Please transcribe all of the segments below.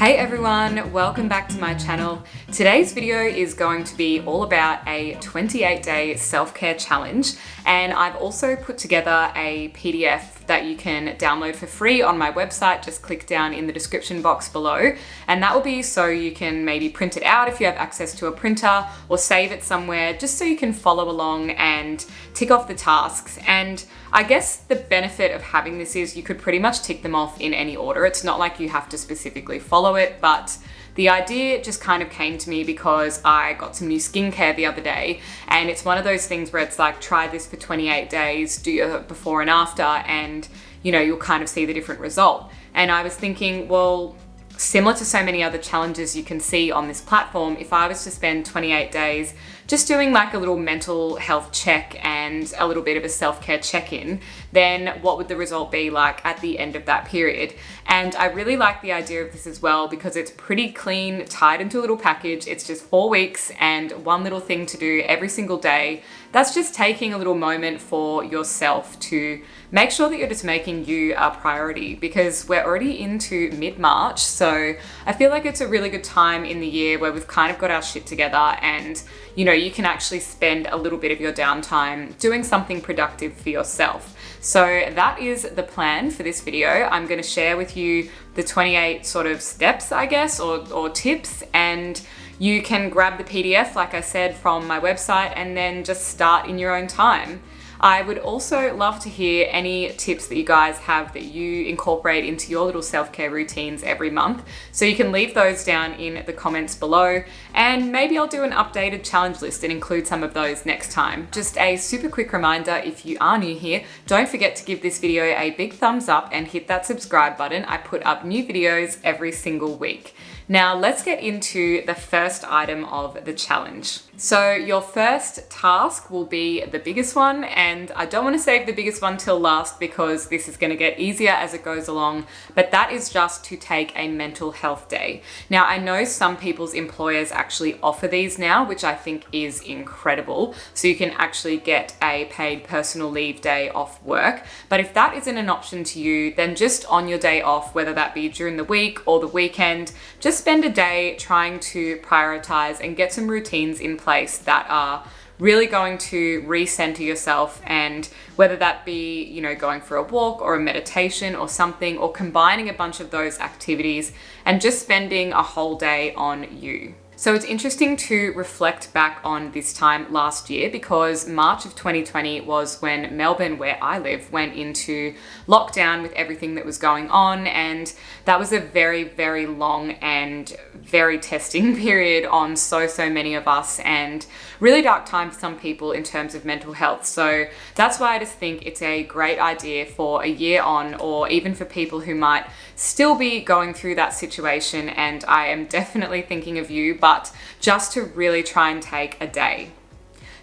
Hey everyone, welcome back to my channel. Today's video is going to be all about a 28-day self-care challenge, and I've also put together a PDF that you can download for free on my website. Just click down in the description box below, and that will be so you can maybe print it out if you have access to a printer, or save it somewhere just so you can follow along and tick off the tasks. And I guess the benefit of having this is you could pretty much tick them off in any order. It's not like you have to specifically follow it, but the idea just kind of came to me because I got some new skincare the other day, and it's one of those things where it's like, try this for 28 days, do your before and after, and you'll kind of see the different result. And I was thinking, well, similar to so many other challenges you can see on this platform, if I was to spend 28 days just doing like a little mental health check and a little bit of a self-care check-in, then what would the result be like at the end of that period? And I really like the idea of this as well because it's pretty clean, tied into a little package. It's just 4 weeks and one little thing to do every single day. That's just taking a little moment for yourself to make sure that you're just making you a priority, because we're already into mid-March. So I feel like it's a really good time in the year where we've kind of got our shit together, and you can actually spend a little bit of your downtime doing something productive for yourself. So that is the plan for this video. I'm going to share with you the 28 sort of steps, I guess, or tips, and you can grab the PDF, like I said, from my website and then just start in your own time. I would also love to hear any tips that you guys have that you incorporate into your little self-care routines every month. So you can leave those down in the comments below, and maybe I'll do an updated challenge list and include some of those next time. Just a super quick reminder, if you are new here, don't forget to give this video a big thumbs up and hit that subscribe button. I put up new videos every single week. Now let's get into the first item of the challenge. So your first task will be the biggest one, and I don't want to save the biggest one till last because this is going to get easier as it goes along, but that is just to take a mental health day. Now I know some people's employers actually offer these now, which I think is incredible. So you can actually get a paid personal leave day off work. But if that isn't an option to you, then just on your day off, whether that be during the week or the weekend, just spend a day trying to prioritize and get some routines in place that are really going to recenter yourself, and whether that be, going for a walk or a meditation or something, or combining a bunch of those activities and just spending a whole day on you. So it's interesting to reflect back on this time last year, because March of 2020 was when Melbourne, where I live, went into lockdown with everything that was going on. And that was a very, very long and very testing period on so many of us, and really dark time for some people in terms of mental health. So that's why I just think it's a great idea for a year on, or even for people who might still be going through that situation. And I am definitely thinking of you, but just to really try and take a day.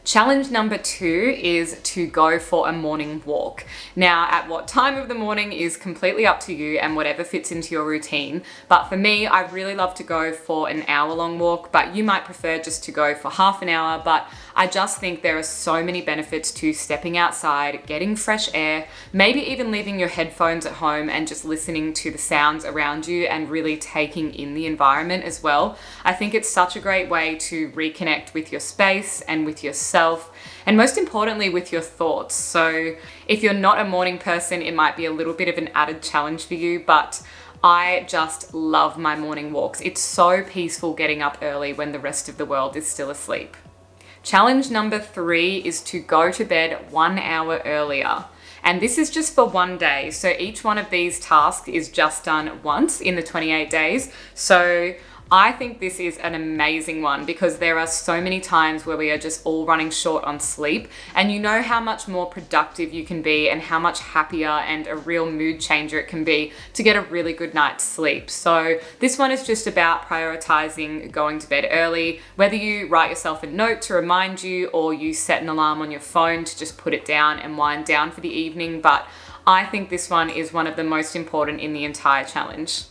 Challenge number 2 is to go for a morning walk. Now, at what time of the morning is completely up to you and whatever fits into your routine. But for me, I really love to go for an hour-long walk, but you might prefer just to go for half an hour. But I just think there are so many benefits to stepping outside, getting fresh air, maybe even leaving your headphones at home and just listening to the sounds around you and really taking in the environment as well. I think it's such a great way to reconnect with your space and with yourself, and most importantly with your thoughts. So if you're not a morning person, it might be a little bit of an added challenge for you, but I just love my morning walks. It's so peaceful getting up early when the rest of the world is still asleep. Challenge number 3 is to go to bed 1 hour earlier. And this is just for one day. So each one of these tasks is just done once in the 28 days. So I think this is an amazing one, because there are so many times where we are just all running short on sleep, and you know how much more productive you can be and how much happier and a real mood changer it can be to get a really good night's sleep. So this one is just about prioritizing going to bed early, whether you write yourself a note to remind you or you set an alarm on your phone to just put it down and wind down for the evening. But I think this one is one of the most important in the entire challenge.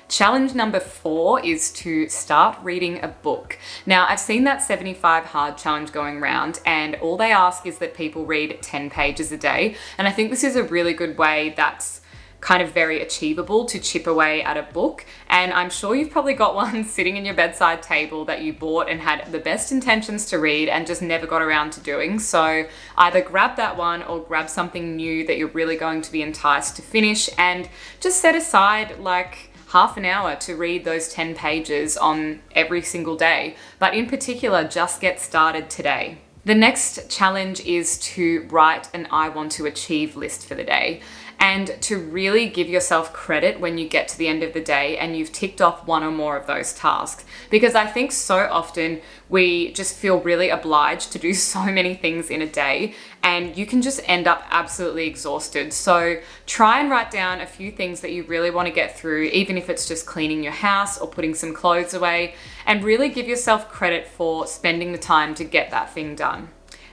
Challenge number 4 is to start reading a book. Now, I've seen that 75 hard challenge going around, and all they ask is that people read 10 pages a day. And I think this is a really good way that's kind of very achievable to chip away at a book. And I'm sure you've probably got one sitting in your bedside table that you bought and had the best intentions to read and just never got around to doing. So either grab that one or grab something new that you're really going to be enticed to finish, and just set aside like half an hour to read those 10 pages on every single day. But in particular, just get started today. The next challenge is to write an I want to achieve list for the day, and to really give yourself credit when you get to the end of the day and you've ticked off one or more of those tasks. Because I think so often we just feel really obliged to do so many things in a day, and you can just end up absolutely exhausted. So try and write down a few things that you really want to get through, even if it's just cleaning your house or putting some clothes away, and really give yourself credit for spending the time to get that thing done.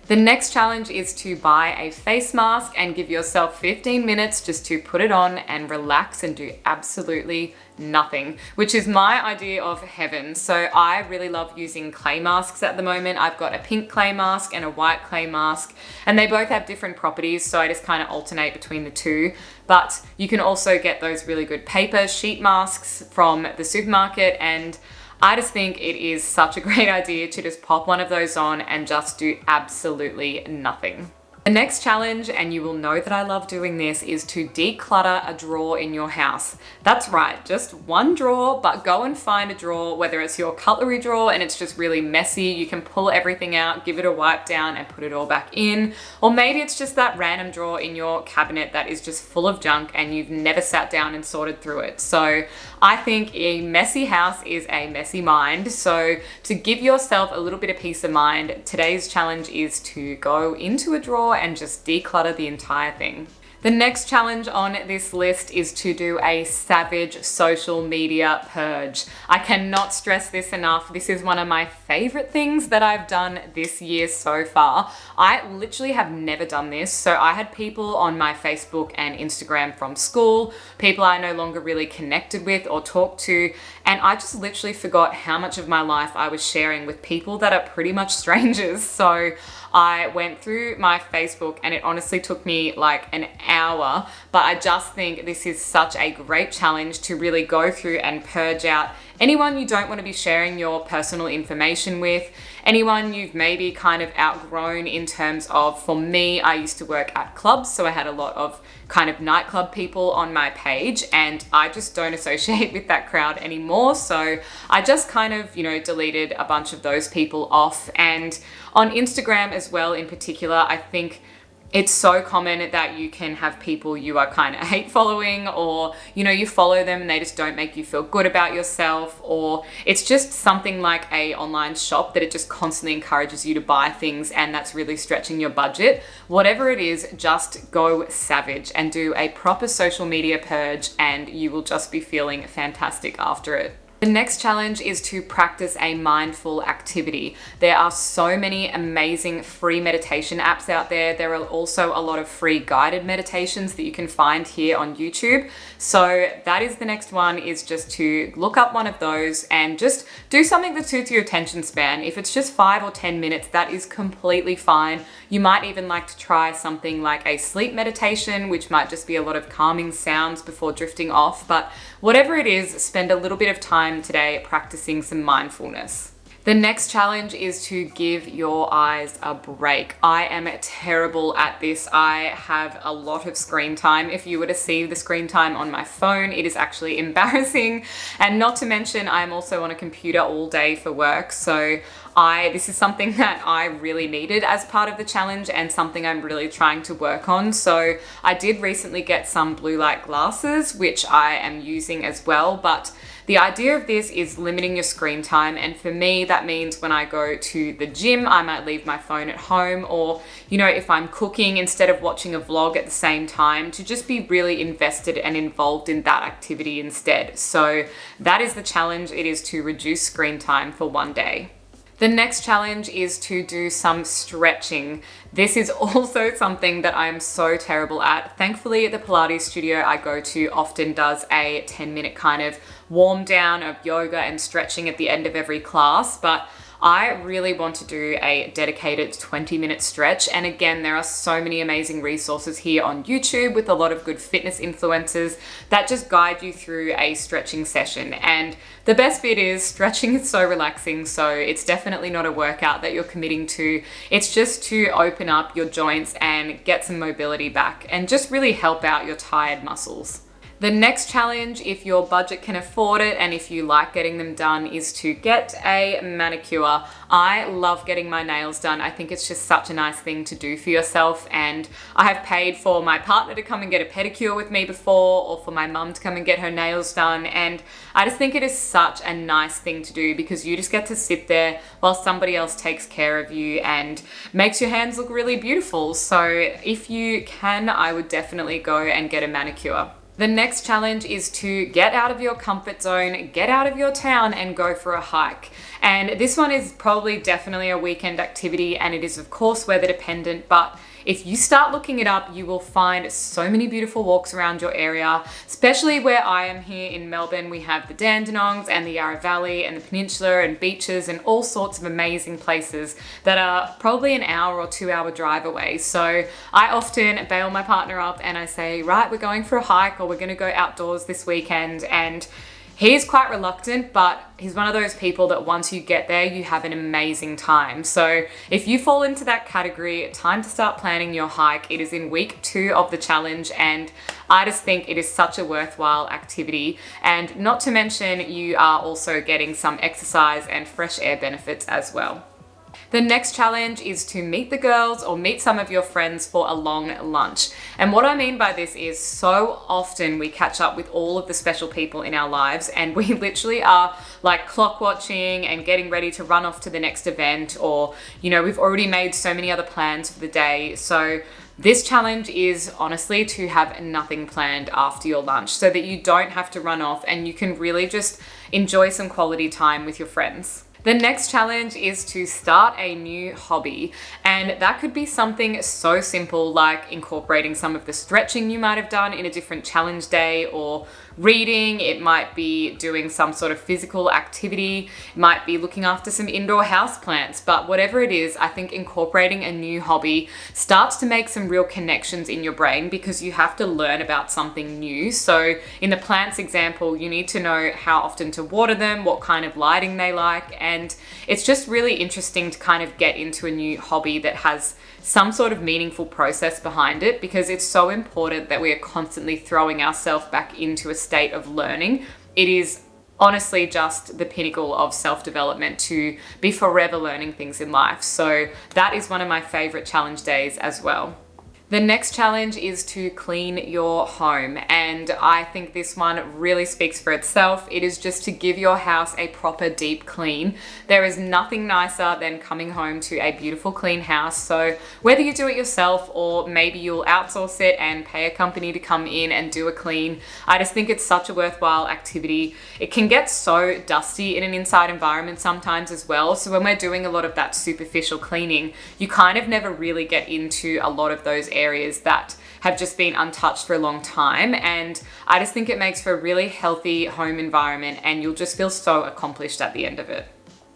The next challenge is to buy a face mask and give yourself 15 minutes just to put it on and relax and do absolutely nothing, which is my idea of heaven. So I really love using clay masks at the moment. I've got a pink clay mask and a white clay mask, and they both have different properties, so I just kind of alternate between the two. But you can also get those really good paper sheet masks from the supermarket, and I just think it is such a great idea to just pop one of those on and just do absolutely nothing. The next challenge, and you will know that I love doing this, is to declutter a drawer in your house. That's right, just one drawer, but go and find a drawer, whether it's your cutlery drawer and it's just really messy, you can pull everything out, give it a wipe down and put it all back in. Or maybe it's just that random drawer in your cabinet that is just full of junk and you've never sat down and sorted through it. So I think a messy house is a messy mind. So to give yourself a little bit of peace of mind, today's challenge is to go into a drawer and just declutter the entire thing. The next challenge on this list is to do a savage social media purge. I cannot stress this enough. This is one of my favorite things that I've done this year so far. I literally have never done this. So I had people on my Facebook and Instagram from school, people I no longer really connected with or talked to, and I just literally forgot how much of my life I was sharing with people that are pretty much strangers. So I went through my Facebook and it honestly took me like an hour, but I just think this is such a great challenge to really go through and purge out anyone you don't want to be sharing your personal information with, anyone you've maybe kind of outgrown in terms of, for me, I used to work at clubs, so I had a lot of kind of nightclub people on my page, and I just don't associate with that crowd anymore. So I just kind of, deleted a bunch of those people off. And on Instagram as well, in particular, I think it's so common that you can have people you are kind of hate following, or, you follow them and they just don't make you feel good about yourself, or it's just something like a online shop that it just constantly encourages you to buy things and that's really stretching your budget. Whatever it is, just go savage and do a proper social media purge and you will just be feeling fantastic after it. The next challenge is to practice a mindful activity. There are so many amazing free meditation apps out there. There are also a lot of free guided meditations that you can find here on YouTube. So that is the next one, is just to look up one of those and just do something that suits your attention span. If it's just 5 or 10 minutes, that is completely fine. You might even like to try something like a sleep meditation, which might just be a lot of calming sounds before drifting off. But whatever it is, spend a little bit of time today practicing some mindfulness. The next challenge is to give your eyes a break. I am terrible at this. I have a lot of screen time. If you were to see the screen time on my phone, it is actually embarrassing. And not to mention, I'm also on a computer all day for work. So this is something that I really needed as part of the challenge and something I'm really trying to work on. So I did recently get some blue light glasses, which I am using as well. But the idea of this is limiting your screen time. And for me, that means when I go to the gym, I might leave my phone at home, or, if I'm cooking, instead of watching a vlog at the same time, to just be really invested and involved in that activity instead. So that is the challenge. It is to reduce screen time for one day. The next challenge is to do some stretching. This is also something that I'm so terrible at. Thankfully, the Pilates studio I go to often does a 10-minute kind of warm down of yoga and stretching at the end of every class, but I really want to do a dedicated 20-minute stretch. And again, there are so many amazing resources here on YouTube with a lot of good fitness influencers that just guide you through a stretching session. And the best bit is stretching is so relaxing, so it's definitely not a workout that you're committing to. It's just to open up your joints and get some mobility back and just really help out your tired muscles. The next challenge, if your budget can afford it and if you like getting them done, is to get a manicure. I love getting my nails done. I think it's just such a nice thing to do for yourself, and I have paid for my partner to come and get a pedicure with me before, or for my mum to come and get her nails done, and I just think it is such a nice thing to do because you just get to sit there while somebody else takes care of you and makes your hands look really beautiful. So if you can, I would definitely go and get a manicure. The next challenge is to get out of your comfort zone, get out of your town and go for a hike. And this one is probably definitely a weekend activity, and it is of course weather dependent, but if you start looking it up, you will find so many beautiful walks around your area, especially where I am here in Melbourne. We have the Dandenongs and the Yarra Valley and the Peninsula and beaches and all sorts of amazing places that are probably an hour or 2 hour drive away. So I often bail my partner up and I say, right, we're going for a hike or we're going to go outdoors this weekend. And he is quite reluctant, but he's one of those people that once you get there, you have an amazing time. So if you fall into that category, time to start planning your hike. It is in week 2 of the challenge, and I just think it is such a worthwhile activity. And not to mention, you are also getting some exercise and fresh air benefits as well. The next challenge is to meet the girls or meet some of your friends for a long lunch. And what I mean by this is so often we catch up with all of the special people in our lives and we literally are like clock watching and getting ready to run off to the next event, or, you know, we've already made so many other plans for the day. So this challenge is honestly to have nothing planned after your lunch so that you don't have to run off and you can really just enjoy some quality time with your friends. The next challenge is to start a new hobby, and that could be something so simple like incorporating some of the stretching you might have done in a different challenge day, or reading. It might be doing some sort of physical activity. It might be looking after some indoor houseplants, but whatever it is, I think incorporating a new hobby starts to make some real connections in your brain because you have to learn about something new. So in the plants example, you need to know how often to water them, what kind of lighting they like, and it's just really interesting to kind of get into a new hobby that has some sort of meaningful process behind it, because it's so important that we are constantly throwing ourselves back into a state of learning. It is honestly just the pinnacle of self-development to be forever learning things in life. So that is one of my favorite challenge days as well. The next challenge is to clean your home, and I think this one really speaks for itself. It is just to give your house a proper deep clean. There is nothing nicer than coming home to a beautiful clean house. So whether you do it yourself or maybe you'll outsource it and pay a company to come in and do a clean, I just think it's such a worthwhile activity. It can get so dusty in an inside environment sometimes as well. So when we're doing a lot of that superficial cleaning, you kind of never really get into a lot of those areas that have just been untouched for a long time. And I just think it makes for a really healthy home environment and you'll just feel so accomplished at the end of it.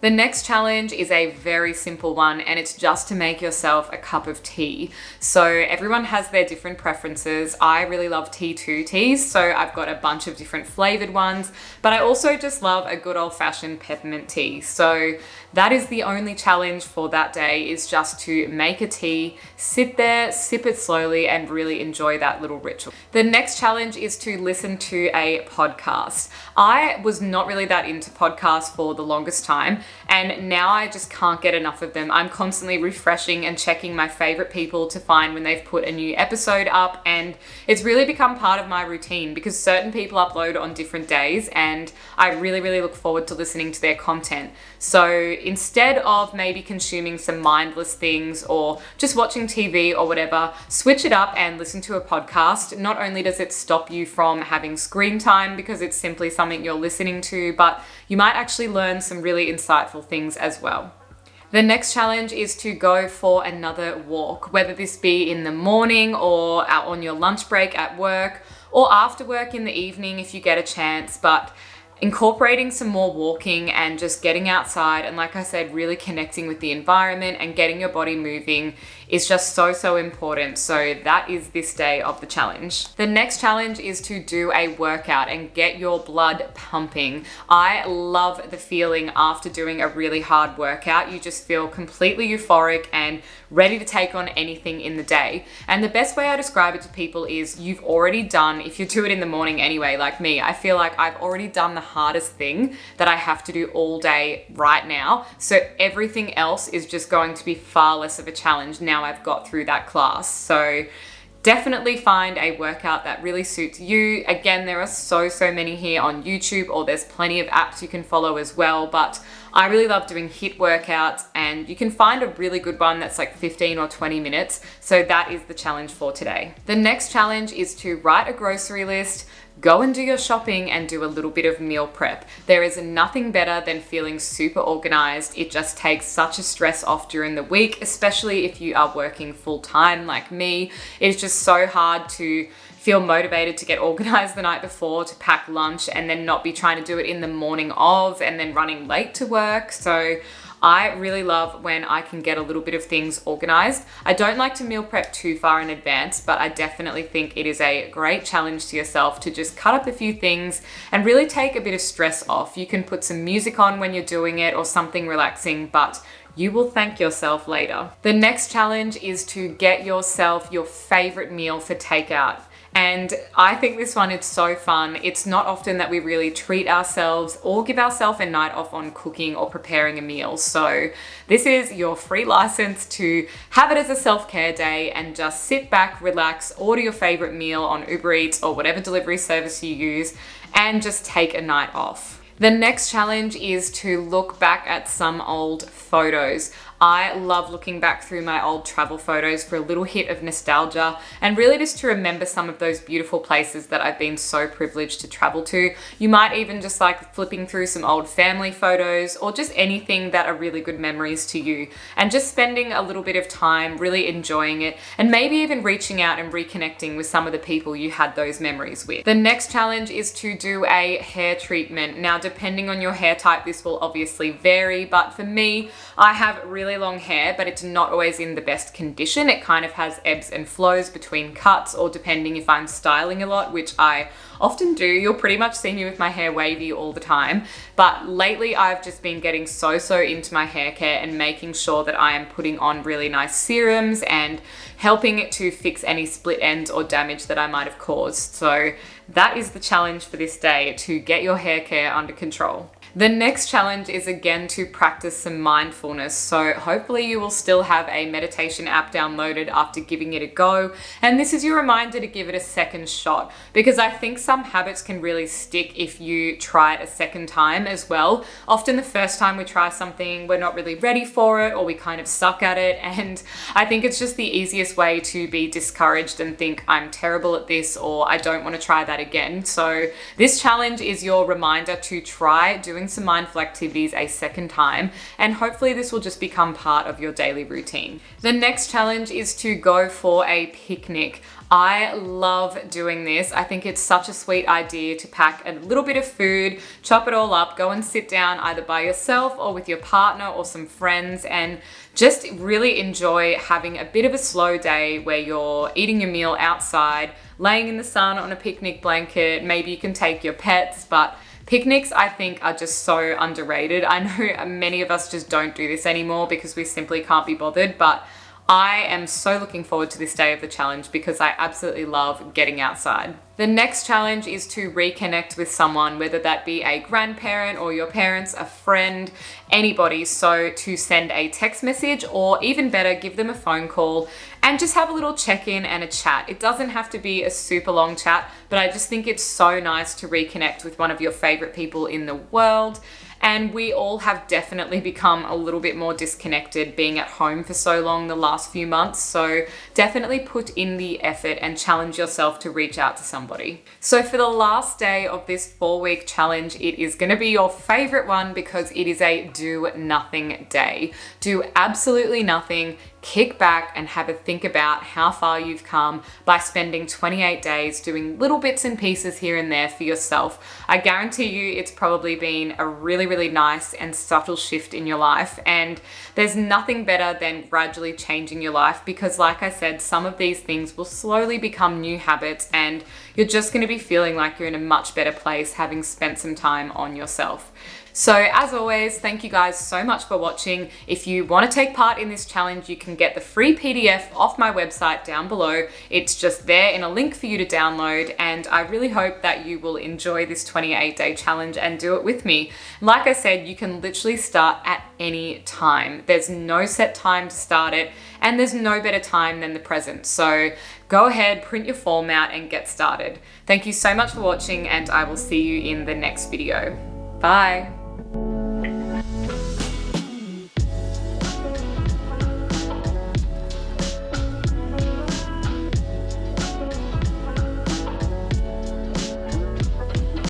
The next challenge is a very simple one, and it's just to make yourself a cup of tea. So everyone has their different preferences. I really love T2 teas, so I've got a bunch of different flavored ones, but I also just love a good old-fashioned peppermint tea. So that is the only challenge for that day, is just to make a tea, sit there, sip it slowly, and really enjoy that little ritual. The next challenge is to listen to a podcast. I was not really that into podcasts for the longest time, and now I just can't get enough of them. I'm constantly refreshing and checking my favorite people to find when they've put a new episode up, and it's really become part of my routine because certain people upload on different days and I really look forward to listening to their content. So instead of maybe consuming some mindless things or just watching TV or whatever, switch it up and listen to a podcast. Not only does it stop you from having screen time because it's simply something you're listening to, but you might actually learn some really insightful things as well. The next challenge is to go for another walk, whether this be in the morning or out on your lunch break at work or after work in the evening if you get a chance. But incorporating some more walking and just getting outside, and like I said, really connecting with the environment and getting your body moving is just so important. So that is this day of the challenge. The next challenge is to do a workout and get your blood pumping. I love the feeling after doing a really hard workout. You just feel completely euphoric and ready to take on anything in the day. And the best way I describe it to people is you've already done, if you do it in the morning anyway, like me, I feel like I've already done the hardest thing that I have to do all day right now. So everything else is just going to be far less of a challenge now I've got through that class. So definitely find a workout that really suits you. Again, there are so many here on YouTube, or there's plenty of apps you can follow as well, but I really love doing HIIT workouts, and you can find a really good one that's like 15 or 20 minutes. So that is the challenge for today. The next challenge is to write a grocery list, go and do your shopping, and do a little bit of meal prep. There is nothing better than feeling super organized. It just takes such a stress off during the week, especially if you are working full time like me. It's just so hard to feel motivated to get organized the night before to pack lunch and then not be trying to do it in the morning of and then running late to work. So I really love when I can get a little bit of things organized. I don't like to meal prep too far in advance, but I definitely think it is a great challenge to yourself to just cut up a few things and really take a bit of stress off. You can put some music on when you're doing it or something relaxing, but you will thank yourself later. The next challenge is to get yourself your favorite meal for takeout. And I think this one is so fun. It's not often that we really treat ourselves or give ourselves a night off on cooking or preparing a meal. So this is your free license to have it as a self-care day and just sit back, relax, order your favorite meal on Uber Eats or whatever delivery service you use, and just take a night off. The next challenge is to look back at some old photos. I love looking back through my old travel photos for a little hit of nostalgia and really just to remember some of those beautiful places that I've been so privileged to travel to. You might even just like flipping through some old family photos or just anything that are really good memories to you, and just spending a little bit of time really enjoying it, and maybe even reaching out and reconnecting with some of the people you had those memories with. The next challenge is to do a hair treatment. Now, depending on your hair type, this will obviously vary, but for me, I have really long hair, but it's not always in the best condition. It kind of has ebbs and flows between cuts, or depending if I'm styling a lot, which I often do. You'll pretty much see me with my hair wavy all the time. But lately I've just been getting so into my hair care and making sure that I am putting on really nice serums and helping it to fix any split ends or damage that I might have caused. So that is the challenge for this day, to get your hair care under control. The next challenge is again to practice some mindfulness. So hopefully you will still have a meditation app downloaded after giving it a go. And this is your reminder to give it a second shot, because I think some habits can really stick if you try it a second time as well. Often the first time we try something, we're not really ready for it, or we kind of suck at it. And I think it's just the easiest way to be discouraged and think I'm terrible at this, or I don't want to try that again. So this challenge is your reminder to try doing some mindful activities a second time, and hopefully this will just become part of your daily routine. The next challenge is to go for a picnic. I love doing this. I think it's such a sweet idea to pack a little bit of food, chop it all up, go and sit down either by yourself or with your partner or some friends, and just really enjoy having a bit of a slow day where you're eating your meal outside, laying in the sun on a picnic blanket. Maybe you can take your pets, but picnics, I think, are just so underrated. I know many of us just don't do this anymore because we simply can't be bothered, but I am so looking forward to this day of the challenge because I absolutely love getting outside. The next challenge is to reconnect with someone, whether that be a grandparent or your parents, a friend, anybody. So to send a text message, or even better, give them a phone call and just have a little check-in and a chat. It doesn't have to be a super long chat, but I just think it's so nice to reconnect with one of your favorite people in the world. And we all have definitely become a little bit more disconnected being at home for so long the last few months. So definitely put in the effort and challenge yourself to reach out to somebody. So for the last day of this 4-week challenge, it is going to be your favorite one because it is a do nothing day. Do absolutely nothing. kick back and have a think about how far you've come by spending 28 days doing little bits and pieces here and there for yourself. I guarantee you it's probably been a really, really nice and subtle shift in your life. And there's nothing better than gradually changing your life because, like I said, some of these things will slowly become new habits and you're just going to be feeling like you're in a much better place having spent some time on yourself. So as always, thank you guys so much for watching. If you want to take part in this challenge, you can get the free PDF off my website down below. It's just there in a link for you to download, and I really hope that you will enjoy this 28-day challenge and do it with me. Like I said, you can literally start at any time. There's no set time to start it, and there's no better time than the present. So go ahead, print your form out and get started. Thank you so much for watching, and I will see you in the next video. Bye.